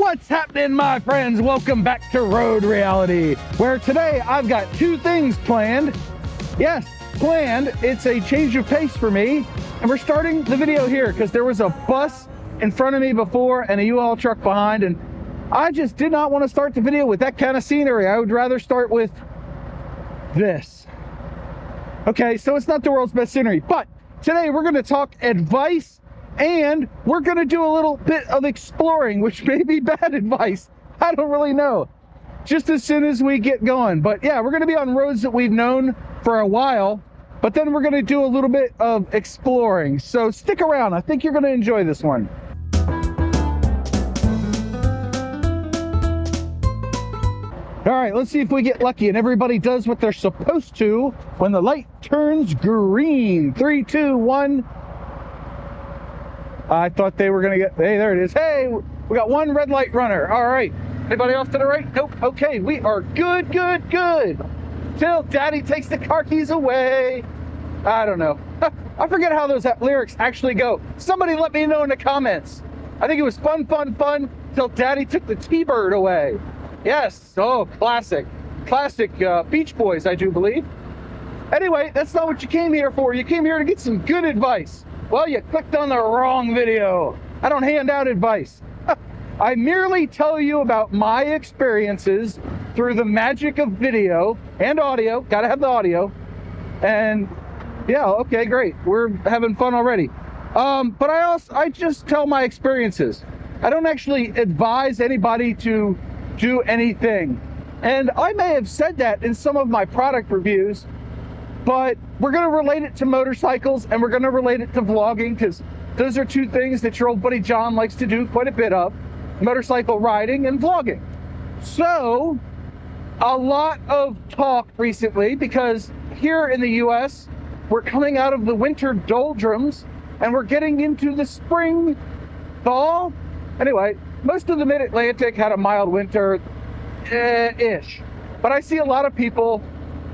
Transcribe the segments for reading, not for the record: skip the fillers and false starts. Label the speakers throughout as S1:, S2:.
S1: What's happening, my friends? Welcome back to Road Reality, where today I've got two things planned. Yes, planned. It's a change of pace for me, and we're starting the video here because there was a bus in front of me before and a U-Haul truck behind, and I just did not want to start the video with that kind of scenery. I would rather start with this. Okay, so it's not the world's best scenery, but today we're going to talk advice and we're going to do a little bit of exploring, which may be bad advice. I don't really know. Just as soon as we get going. But yeah, we're going to be on roads that we've known for a while, but then we're going to do a little bit of exploring. So stick around. I think you're going to enjoy this one. All right, let's see if we get lucky and everybody does what they're supposed to when the light turns green. 3, 2, 1. I thought they were going to get, hey, there it is. Hey, we got one red light runner. All right. Anybody off to the right? Nope. Okay, we are good. Till Daddy takes the car keys away. I don't know. I forget how those lyrics actually go. Somebody let me know in the comments. I think it was fun, till Daddy took the T-Bird away. Yes. Oh, classic. Classic Beach Boys, I do believe. Anyway, that's not what you came here for. You came here to get some good advice. Well, you clicked on the wrong video. I don't hand out advice. I merely tell you about my experiences through the magic of video and audio. Gotta have the audio. And yeah, okay, great. We're having fun already. But I just tell my experiences. I don't actually advise anybody to do anything. And I may have said that in some of my product reviews, but we're going to relate it to motorcycles and we're going to relate it to vlogging because those are two things that your old buddy John likes to do quite a bit of: motorcycle riding and vlogging. So a lot of talk recently because here in the US we're coming out of the winter doldrums and we're getting into the spring, fall. Anyway, most of the mid-Atlantic had a mild winter ish, but I see a lot of people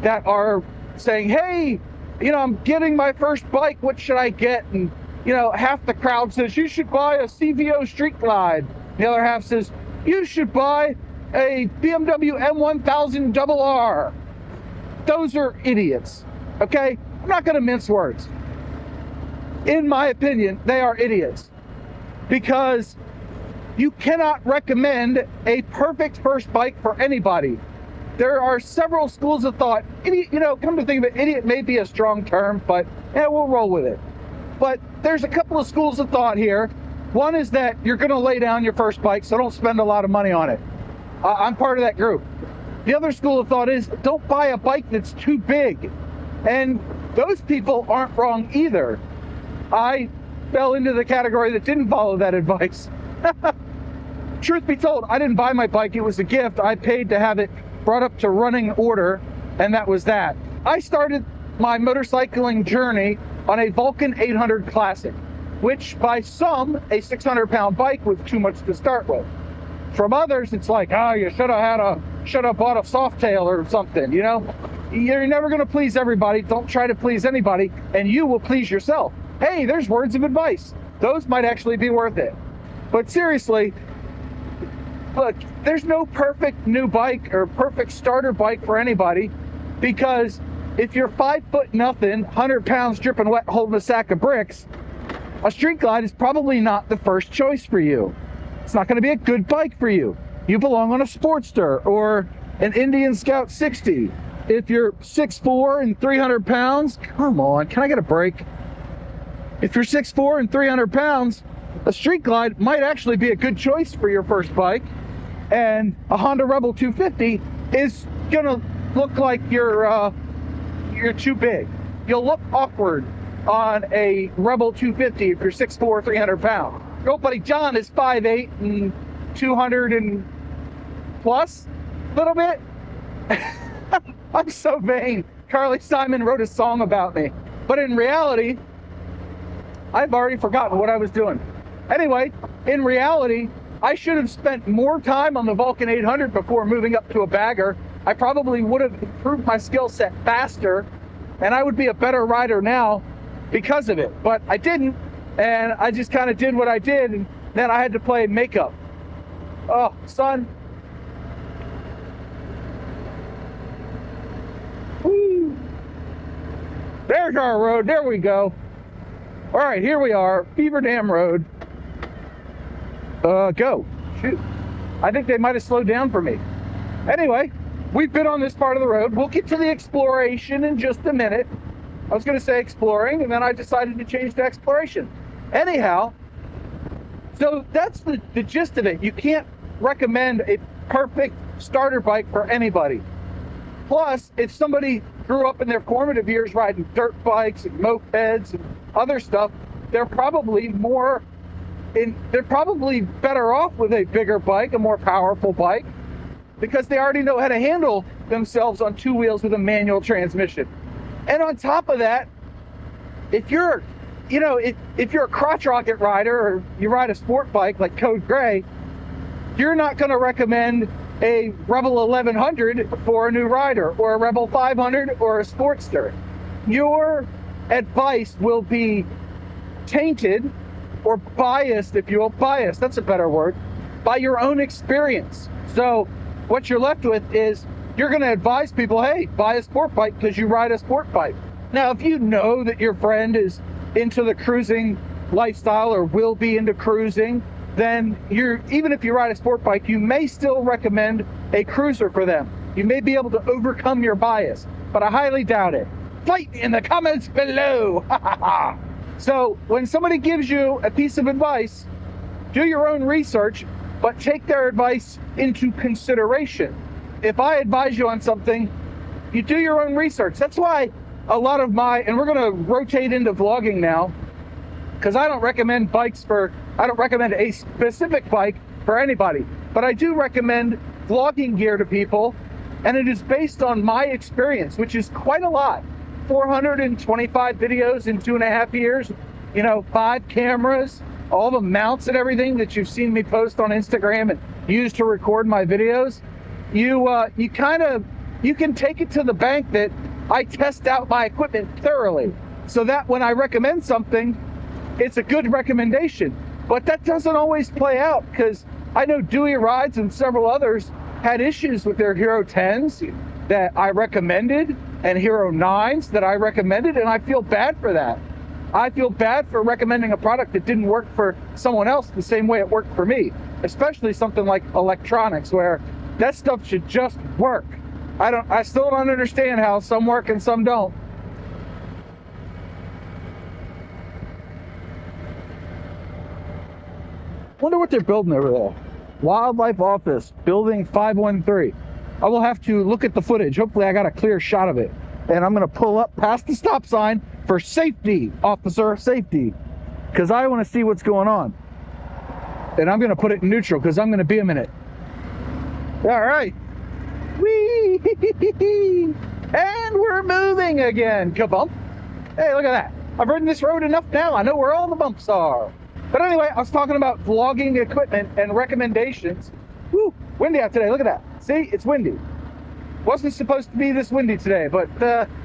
S1: that are saying, hey, I'm getting my first bike, what should I get? And half the crowd says you should buy a CVO Street Glide. The other half says you should buy a BMW M1000 RR. Those are idiots. Okay, I'm not going to mince words. In my opinion, they are idiots because you cannot recommend a perfect first bike for anybody. There are several schools of thought. Idiot, come to think of it, idiot may be a strong term, but yeah, we'll roll with it. But there's a couple of schools of thought here. One is that you're going to lay down your first bike, so don't spend a lot of money on it. I'm part of that group. The other school of thought is don't buy a bike that's too big. And those people aren't wrong either. I fell into the category that didn't follow that advice. Truth be told, I didn't buy my bike. It was a gift. I paid to have it brought up to running order, and that was that. I started my motorcycling journey on a Vulcan 800 Classic, which by some, a 600-pound bike was too much to start with. From others, it's like, you should have bought a Softail or something, You're never going to please everybody. Don't try to please anybody, and you will please yourself. Hey, there's words of advice. Those might actually be worth it. But seriously, look, there's no perfect new bike or perfect starter bike for anybody, because if you're 5 foot nothing, 100 pounds dripping wet holding a sack of bricks, a Street Glide is probably not the first choice for you. It's not going to be a good bike for you. You belong on a Sportster or an Indian Scout 60. If you're 6'4" and 300 pounds, come on, can I get a break? If you're 6'4" and 300 pounds, a Street Glide might actually be a good choice for your first bike. And a Honda Rebel 250 is gonna look like you're too big. You'll look awkward on a Rebel 250 if you're 6'4", 300 pounds. Your old buddy John is 5'8" and 200 and plus, a little bit. I'm so vain. Carly Simon wrote a song about me. But in reality, I've already forgotten what I was doing. Anyway, in reality, I should have spent more time on the Vulcan 800 before moving up to a bagger. I probably would have improved my skill set faster, and I would be a better rider now because of it. But I didn't, and I just kind of did what I did, and then I had to play makeup. Oh, sun. Woo. There's our road. There we go. All right, here we are, Beaver Dam Road. Go. Shoot. I think they might have slowed down for me. Anyway, we've been on this part of the road. We'll get to the exploration in just a minute. I was going to say exploring, and then I decided to change to exploration. Anyhow, so that's the gist of it. You can't recommend a perfect starter bike for anybody. Plus, if somebody grew up in their formative years riding dirt bikes and mopeds and other stuff, they're probably better off with a bigger bike, a more powerful bike, because they already know how to handle themselves on two wheels with a manual transmission. And on top of that, if you're a crotch rocket rider or you ride a sport bike like Code Gray, you're not going to recommend a Rebel 1100 for a new rider, or a Rebel 500 or a Sportster. Your advice will be tainted or biased, if you will, biased, that's a better word, by your own experience. So what you're left with is you're going to advise people, hey, buy a sport bike because you ride a sport bike. Now, if you know that your friend is into the cruising lifestyle or will be into cruising, then even if you ride a sport bike, you may still recommend a cruiser for them. You may be able to overcome your bias, but I highly doubt it. Fight in the comments below. So when somebody gives you a piece of advice, do your own research, but take their advice into consideration. If I advise you on something, you do your own research. That's why a lot of and we're going to rotate into vlogging now, because I don't recommend a specific bike for anybody, but I do recommend vlogging gear to people, and it is based on my experience, which is quite a lot. 425 videos in 2.5 years, 5 cameras, all the mounts and everything that you've seen me post on Instagram and use to record my videos. You can take it to the bank that I test out my equipment thoroughly, so that when I recommend something, it's a good recommendation. But that doesn't always play out, because I know Dewey Rides and several others had issues with their Hero 10s that I recommended and Hero 9s that I recommended, and I feel bad for that. I feel bad for recommending a product that didn't work for someone else the same way it worked for me, especially something like electronics, where that stuff should just work. I still don't understand how some work and some don't. Wonder what they're building over there. Wildlife Office, Building 513. I will have to look at the footage. Hopefully I got a clear shot of it. And I'm going to pull up past the stop sign for safety, officer, safety. Because I want to see what's going on. And I'm going to put it in neutral because I'm going to be a minute. All right. Whee! And we're moving again. Kabump. Hey, look at that. I've ridden this road enough now. I know where all the bumps are. But anyway, I was talking about vlogging equipment and recommendations. Woo, windy out today. Look at that. See, it's windy. Wasn't supposed to be this windy today, but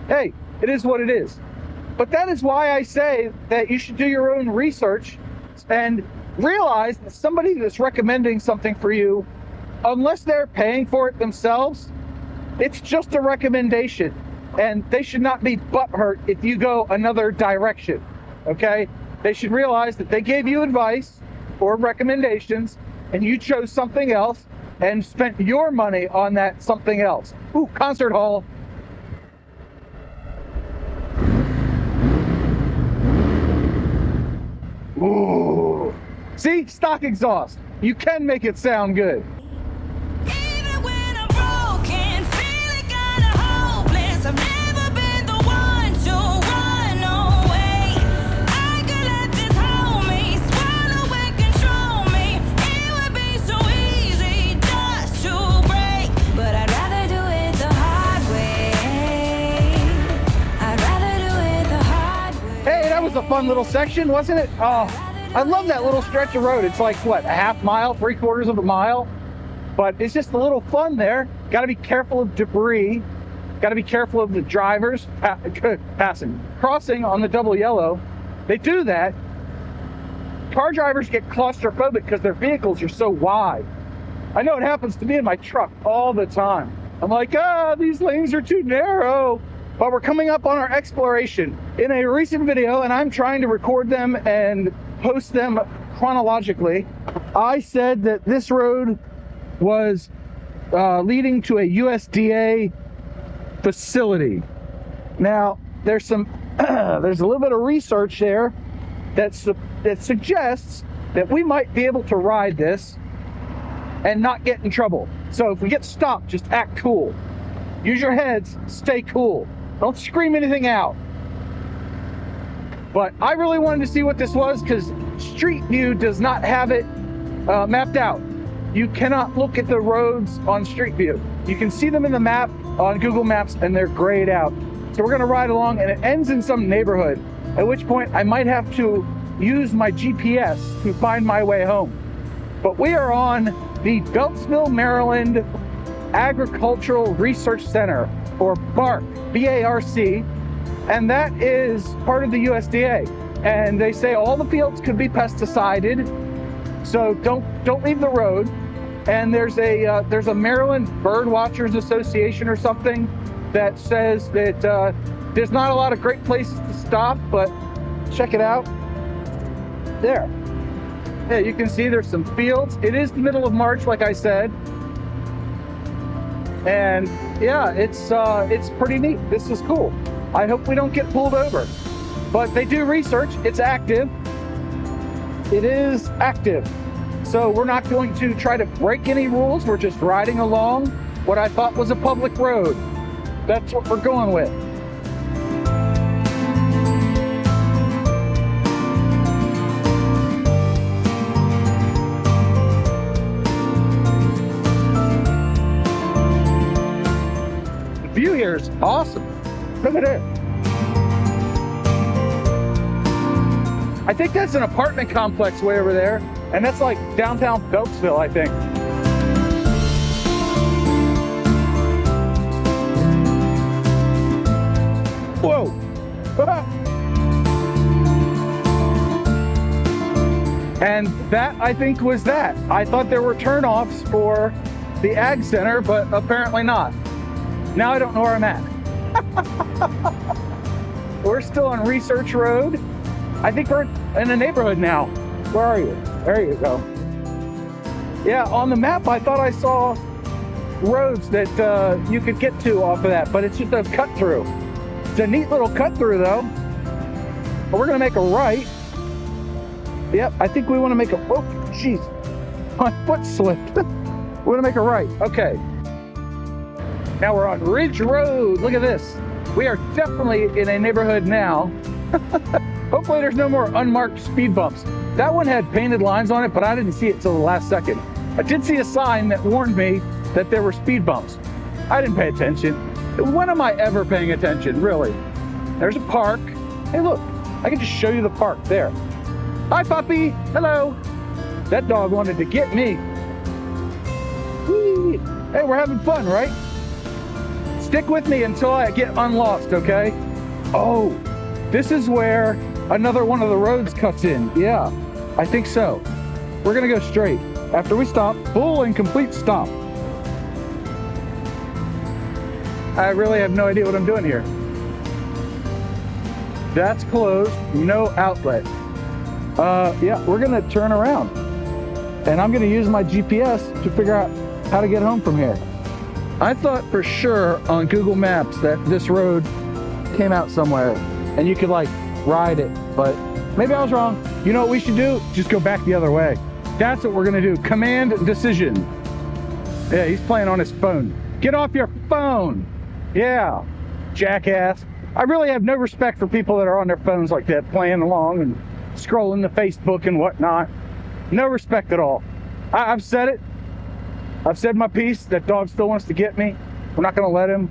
S1: hey, it is what it is. But that is why I say that you should do your own research and realize that somebody that's recommending something for you, unless they're paying for it themselves, it's just a recommendation. And they should not be butthurt if you go another direction, okay? They should realize that they gave you advice or recommendations and you chose something else and spent your money on that something else. Ooh, concert hall. Ooh. See, stock exhaust. You can make it sound good. A fun little section, wasn't it? Oh, I love that little stretch of road. It's like what, a half mile, 3/4 of a mile, but it's just a little fun there. Got to be careful of debris. Got to be careful of the drivers crossing on the double yellow. They do that. Car drivers get claustrophobic because their vehicles are so wide. I know it happens to me in my truck all the time. I'm like, these lanes are too narrow. But we're coming up on our exploration. In a recent video, and I'm trying to record them and post them chronologically, I said that this road was leading to a USDA facility. Now, there's a little bit of research there that suggests that we might be able to ride this and not get in trouble. So if we get stopped, just act cool. Use your heads, stay cool. Don't scream anything out. But I really wanted to see what this was because Street View does not have it mapped out. You cannot look at the roads on Street View. You can see them in the map on Google Maps and they're grayed out. So we're gonna ride along and it ends in some neighborhood, at which point I might have to use my GPS to find my way home. But we are on the Beltsville, Maryland Agricultural Research Center, or BARC, B-A-R-C, and that is part of the USDA. And they say all the fields could be pesticided, so don't leave the road. And there's a Maryland Bird Watchers Association or something that says that there's not a lot of great places to stop, but check it out. There. Yeah, you can see there's some fields. It is the middle of March, like I said. And yeah, it's pretty neat. This is cool. I hope we don't get pulled over. But they do research. It's active. It is active. So we're not going to try to break any rules. We're just riding along what I thought was a public road. That's what we're going with. The view here is awesome. Look at it. I think that's an apartment complex way over there, and that's like downtown Beltsville, I think. Whoa! And that, I think, was that. I thought there were turnoffs for the Ag Center, but apparently not. Now I don't know where I'm at. We're still on Research Road. I think we're in a neighborhood now. Where are you? There you go. Yeah, on the map, I thought I saw roads that you could get to off of that, but it's just a cut through. It's a neat little cut through though. But we're gonna make a right. Yep, I think we wanna make a, oh, jeez. My foot slipped. We're gonna make a right, okay. Now we're on Ridge Road, look at this. We are definitely in a neighborhood now. Hopefully there's no more unmarked speed bumps. That one had painted lines on it, but I didn't see it till the last second. I did see a sign that warned me that there were speed bumps. I didn't pay attention. When am I ever paying attention, really? There's a park. Hey, look, I can just show you the park there. Hi, puppy. Hello. That dog wanted to get me. Whee. Hey, we're having fun, right? Stick with me until I get unlost, okay? Oh, this is where another one of the roads cuts in. Yeah, I think so. We're gonna go straight. After we stop, full and complete stop. I really have no idea what I'm doing here. That's closed, no outlet. Yeah, we're gonna turn around. And I'm gonna use my GPS to figure out how to get home from here. I thought for sure on Google Maps that this road came out somewhere and you could like ride it, but maybe I was wrong. You know what we should do? Just go back the other way. That's what we're gonna do. Command decision. Yeah, he's playing on his phone. Get off your phone. Yeah, jackass. I really have no respect for people that are on their phones like that, playing along and scrolling the Facebook and whatnot. No respect at all. I've said it. I've said my piece. That dog still wants to get me. We're not gonna let him.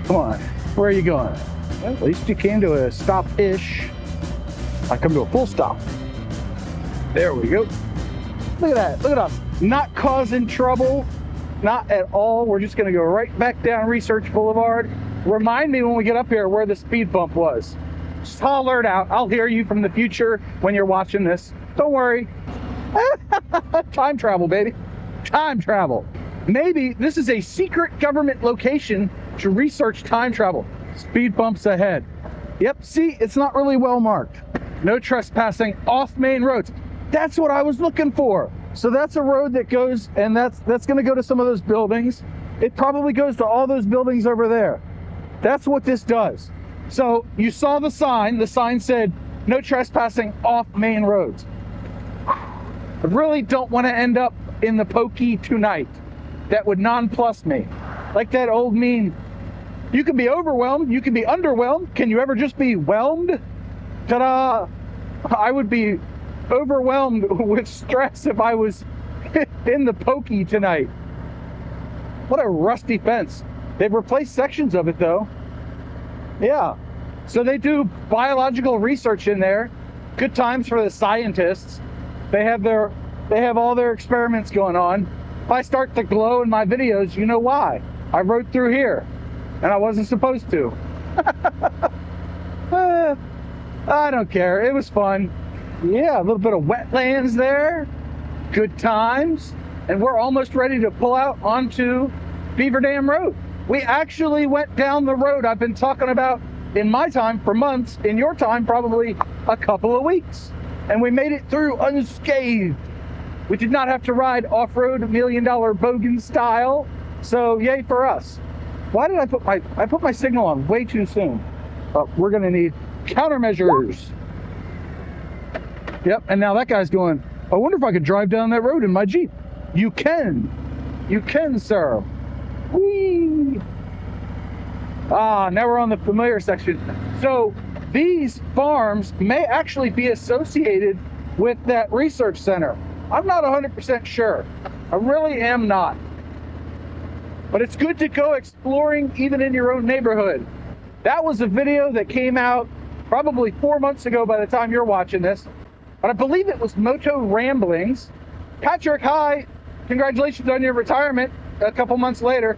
S1: Come on, where are you going? Well, at least you came to a stop-ish. I come to a full stop. There we go. Look at that, look at us. Not causing trouble, not at all. We're just gonna go right back down Research Boulevard. Remind me when we get up here where the speed bump was. Just holler it out. I'll hear you from the future when you're watching this. Don't worry. Time travel, baby. Time travel. Maybe this is a secret government location to research time travel. Speed bumps ahead. Yep, see, it's not really well marked. No trespassing off main roads. That's what I was looking for. So that's a road that goes, and that's going to go to some of those buildings. It probably goes to all those buildings over there. That's what this does. So you saw the sign. The sign said, no trespassing off main roads. I really don't want to end up in the pokey tonight. That would nonplus me. Like that old meme, you can be overwhelmed, you can be underwhelmed. Can you ever just be whelmed? Ta-da! I would be overwhelmed with stress if I was in the pokey tonight. What a rusty fence. They've replaced sections of it though. Yeah. So they do biological research in there. Good times for the scientists. They have all their experiments going on. If I start to glow in my videos, you know why. I rode through here and I wasn't supposed to. I don't care. It was fun. Yeah, a little bit of wetlands there. Good times. And we're almost ready to pull out onto Beaver Dam Road. We actually went down the road I've been talking about in my time for months, in your time probably a couple of weeks. And we made it through unscathed. We did not have to ride off-road $1 million bogan style. So yay for us. Why did I put my signal on way too soon? We're gonna need countermeasures. Yep, and now that guy's going, I wonder if I could drive down that road in my Jeep. You can, sir. Whee! Now we're on the familiar section. So these farms may actually be associated with that research center. I'm not 100% sure. I really am not. But it's good to go exploring even in your own neighborhood. That was a video that came out probably 4 months ago by the time you're watching this. But I believe it was Moto Ramblings. Patrick, hi. Congratulations on your retirement a couple months later.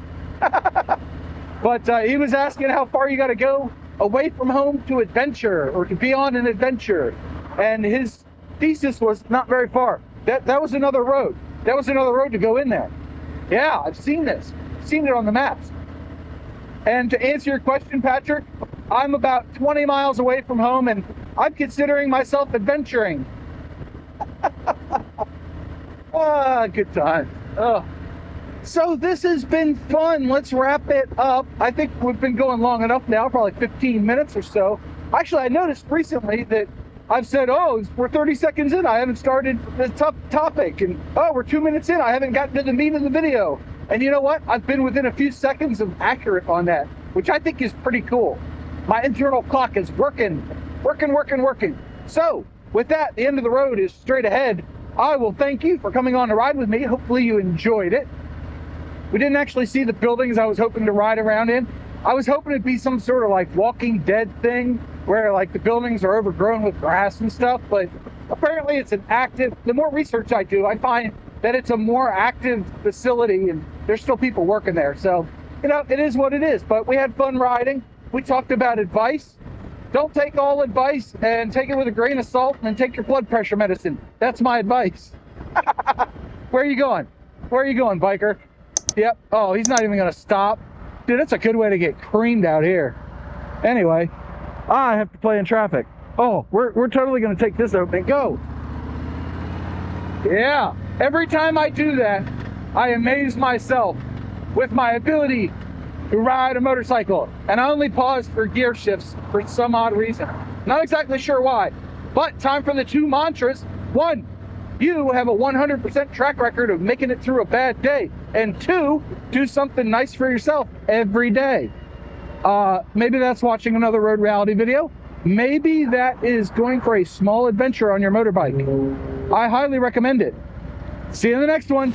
S1: But he was asking how far you got to go away from home to adventure or to be on an adventure. And his thesis was not very far. That was another road. That was another road to go in there. Yeah, I've seen this. I've seen it on the maps. And to answer your question, Patrick, I'm about 20 miles away from home and I'm considering myself adventuring. Good time. Oh. So this has been fun. Let's wrap it up. I think we've been going long enough now, probably 15 minutes or so. Actually, I noticed recently that I've said, oh, we're 30 seconds in. I haven't started the topic. And, oh, we're 2 minutes in. I haven't gotten to the meat of the video. And you know what? I've been within a few seconds of accurate on that, which I think is pretty cool. My internal clock is working. So with that, the end of the road is straight ahead. I will thank you for coming on to ride with me. Hopefully you enjoyed it. We didn't actually see the buildings I was hoping to ride around in. I was hoping it'd be some sort of like Walking Dead thing where like the buildings are overgrown with grass and stuff, but apparently it's an active, the more research I do, I find that it's a more active facility and there's still people working there. So, you know, it is what it is, but we had fun riding. We talked about advice. Don't take all advice and take it with a grain of salt and take your blood pressure medicine. That's my advice. Where are you going? Where are you going, biker? Yep. Oh, he's not even going to stop. Dude, that's a good way to get creamed out here. Anyway, I have to play in traffic. Oh, we're totally going to take this opening. Go. Yeah. Every time I do that, I amaze myself with my ability to ride a motorcycle. And I only pause for gear shifts for some odd reason. Not exactly sure why. But time for the two mantras. 1, you have a 100% track record of making it through a bad day. And 2, do something nice for yourself every day. Maybe that's watching another road reality video. Maybe that is going for a small adventure on your motorbike. I highly recommend it. See you in the next one.